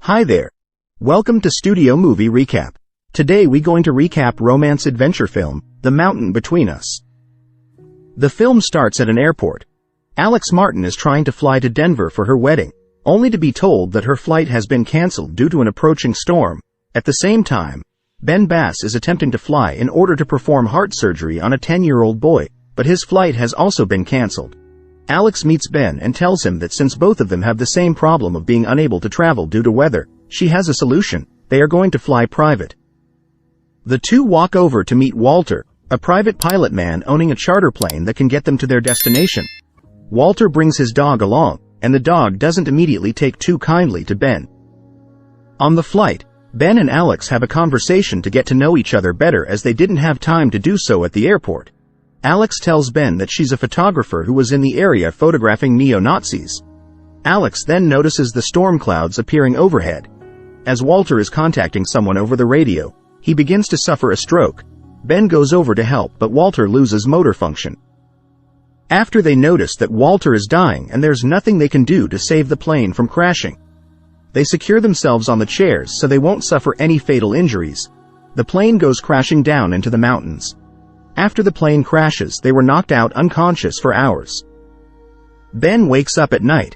Hi there. Welcome to Studio Movie Recap. Today we going to recap romance adventure film, The Mountain Between Us. The film starts at an airport. Alex Martin is trying to fly to Denver for her wedding, only to be told that her flight has been cancelled due to an approaching storm. At the same time, Ben Bass is attempting to fly in order to perform heart surgery on a 10-year-old boy, but his flight has also been cancelled. Alex meets Ben and tells him that since both of them have the same problem of being unable to travel due to weather, she has a solution. They are going to fly private. The two walk over to meet Walter, a private pilot man owning a charter plane that can get them to their destination. Walter brings his dog along, and the dog doesn't immediately take too kindly to Ben. On the flight, Ben and Alex have a conversation to get to know each other better as they didn't have time to do so at the airport. Alex tells Ben that she's a photographer who was in the area photographing neo-Nazis. Alex then notices the storm clouds appearing overhead. As Walter is contacting someone over the radio, he begins to suffer a stroke. Ben goes over to help, but Walter loses motor function. After they notice that Walter is dying and there's nothing they can do to save the plane from crashing, they secure themselves on the chairs so they won't suffer any fatal injuries. The plane goes crashing down into the mountains. After the plane crashes, they were knocked out unconscious for hours. Ben wakes up at night.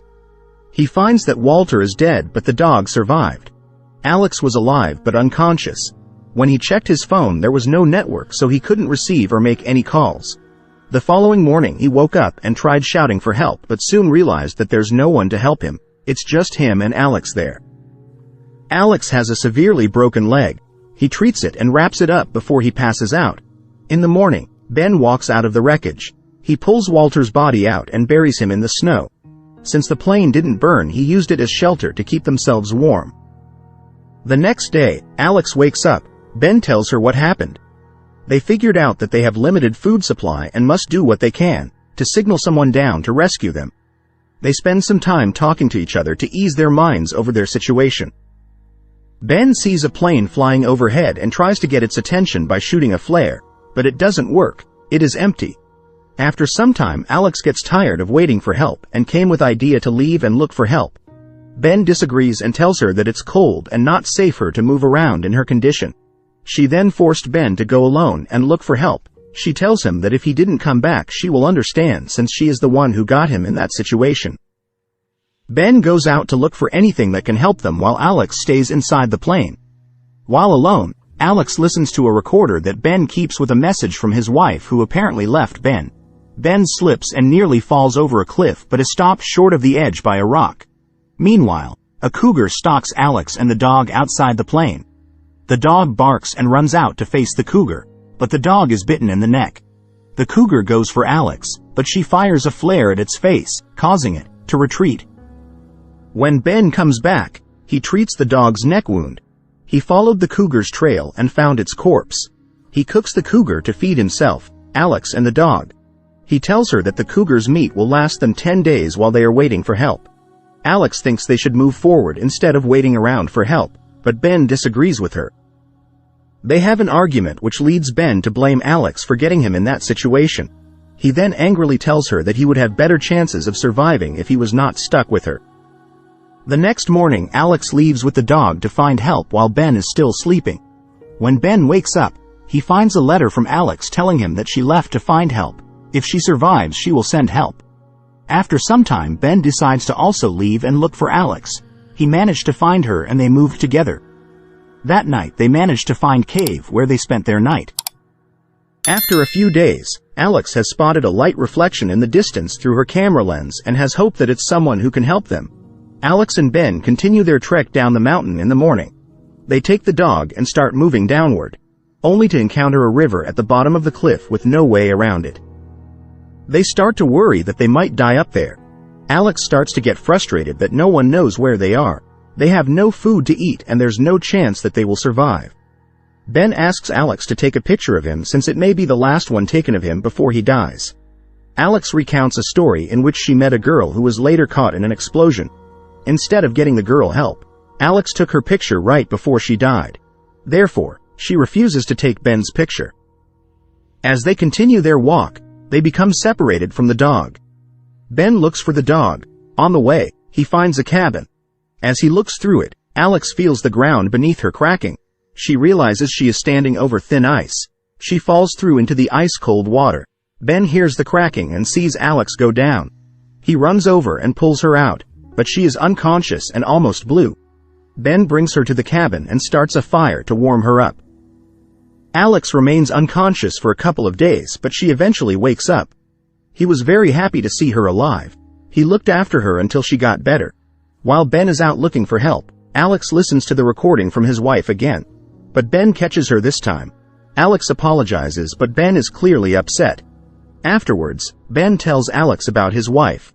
He finds that Walter is dead, but the dog survived. Alex was alive but unconscious. When he checked his phone, there was no network, so he couldn't receive or make any calls. The following morning, he woke up and tried shouting for help, but soon realized that there's no one to help him. It's just him and Alex there. Alex has a severely broken leg. He treats it and wraps it up before he passes out. In the morning, Ben walks out of the wreckage. He pulls Walter's body out and buries him in the snow. Since the plane didn't burn, he used it as shelter to keep themselves warm. The next day, Alex wakes up. Ben tells her what happened. They figured out that they have limited food supply and must do what they can to signal someone down to rescue them. They spend some time talking to each other to ease their minds over their situation. Ben sees a plane flying overhead and tries to get its attention by shooting a flare, but it doesn't work. It is empty. After some time, Alex gets tired of waiting for help and came with idea to leave and look for help. Ben disagrees and tells her that it's cold and not safe for her to move around in her condition. She then forced Ben to go alone and look for help. She tells him that if he didn't come back, she will understand since she is the one who got him in that situation. Ben goes out to look for anything that can help them while Alex stays inside the plane. While alone, Alex listens to a recorder that Ben keeps with a message from his wife who apparently left Ben. Ben slips and nearly falls over a cliff but is stopped short of the edge by a rock. Meanwhile, a cougar stalks Alex and the dog outside the plane. The dog barks and runs out to face the cougar, but the dog is bitten in the neck. The cougar goes for Alex, but she fires a flare at its face, causing it to retreat. When Ben comes back, he treats the dog's neck wound. He followed the cougar's trail and found its corpse. He cooks the cougar to feed himself, Alex, and the dog. He tells her that the cougar's meat will last them 10 days while they are waiting for help. Alex thinks they should move forward instead of waiting around for help, but Ben disagrees with her. They have an argument which leads Ben to blame Alex for getting him in that situation. He then angrily tells her that he would have better chances of surviving if he was not stuck with her. The next morning, Alex leaves with the dog to find help while Ben is still sleeping. When Ben wakes up, he finds a letter from Alex telling him that she left to find help. If she survives, she will send help. After some time, Ben decides to also leave and look for Alex. He managed to find her and they moved together. That night, they managed to find cave where they spent their night. After a few days, Alex has spotted a light reflection in the distance through her camera lens and has hope that it's someone who can help them. Alex and Ben continue their trek down the mountain in the morning. They take the dog and start moving downward, only to encounter a river at the bottom of the cliff with no way around it. They start to worry that they might die up there. Alex starts to get frustrated that no one knows where they are. They have no food to eat and there's no chance that they will survive. Ben asks Alex to take a picture of him since it may be the last one taken of him before he dies. Alex recounts a story in which she met a girl who was later caught in an explosion. Instead of getting the girl help, Alex took her picture right before she died. Therefore, she refuses to take Ben's picture. As they continue their walk, they become separated from the dog. Ben looks for the dog. On the way, he finds a cabin. As he looks through it, Alex feels the ground beneath her cracking. She realizes she is standing over thin ice. She falls through into the ice-cold water. Ben hears the cracking and sees Alex go down. He runs over and pulls her out, but she is unconscious and almost blue. Ben brings her to the cabin and starts a fire to warm her up. Alex remains unconscious for a couple of days, but she eventually wakes up. He was very happy to see her alive. He looked after her until she got better. While Ben is out looking for help, Alex listens to the recording from his wife again. But Ben catches her this time. Alex apologizes, but Ben is clearly upset. Afterwards, Ben tells Alex about his wife.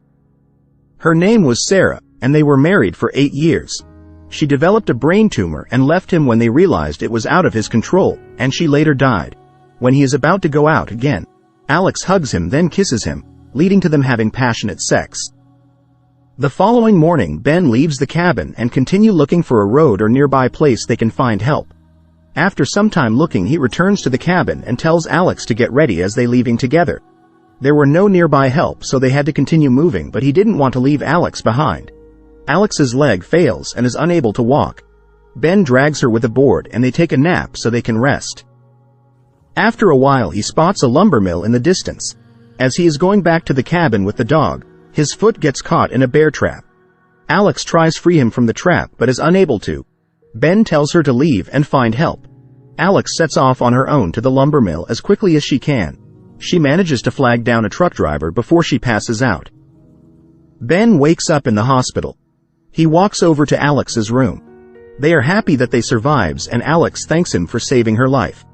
Her name was Sarah, and they were married for 8 years. She developed a brain tumor and left him when they realized it was out of his control, and she later died. When he is about to go out again, Alex hugs him then kisses him, leading to them having passionate sex. The following morning, Ben leaves the cabin and continue looking for a road or nearby place they can find help. After some time looking, he returns to the cabin and tells Alex to get ready as they leaving together. There were no nearby help, so they had to continue moving, but he didn't want to leave Alex behind. Alex's leg fails and is unable to walk. Ben drags her with a board and they take a nap so they can rest. After a while, he spots a lumber mill in the distance. As he is going back to the cabin with the dog, his foot gets caught in a bear trap. Alex tries to free him from the trap but is unable to. Ben tells her to leave and find help. Alex sets off on her own to the lumber mill as quickly as she can. She manages to flag down a truck driver before she passes out. Ben wakes up in the hospital. He walks over to Alex's room. They are happy that they survives and Alex thanks him for saving her life.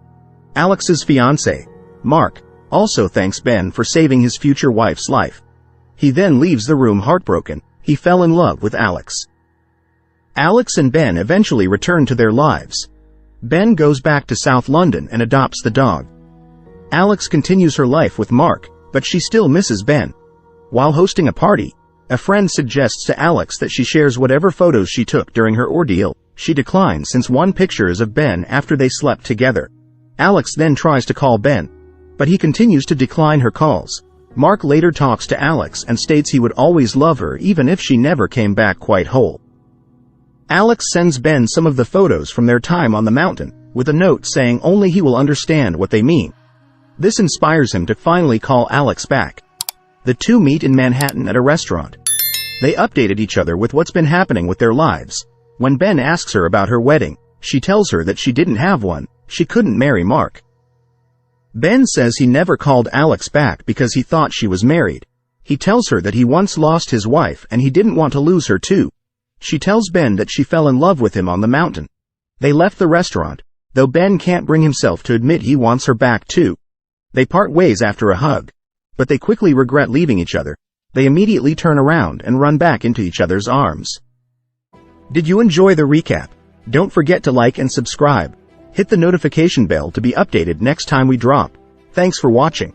Alex's fiancé, Mark, also thanks Ben for saving his future wife's life. He then leaves the room heartbroken. He fell in love with Alex. Alex and Ben eventually return to their lives. Ben goes back to South London and adopts the dog. Alex continues her life with Mark, but she still misses Ben. While hosting a party, a friend suggests to Alex that she shares whatever photos she took during her ordeal. She declines since one picture is of Ben after they slept together. Alex then tries to call Ben, but he continues to decline her calls. Mark later talks to Alex and states he would always love her even if she never came back quite whole. Alex sends Ben some of the photos from their time on the mountain, with a note saying only he will understand what they mean. This inspires him to finally call Alex back. The two meet in Manhattan at a restaurant. They updated each other with what's been happening with their lives. When Ben asks her about her wedding, she tells her that she didn't have one. She couldn't marry Mark. Ben says he never called Alex back because he thought she was married. He tells her that he once lost his wife and he didn't want to lose her too. She tells Ben that she fell in love with him on the mountain. They left the restaurant, though Ben can't bring himself to admit he wants her back too. They part ways after a hug, but they quickly regret leaving each other. They immediately turn around and run back into each other's arms. Did you enjoy the recap? Don't forget to like and subscribe. Hit the notification bell to be updated next time we drop. Thanks for watching.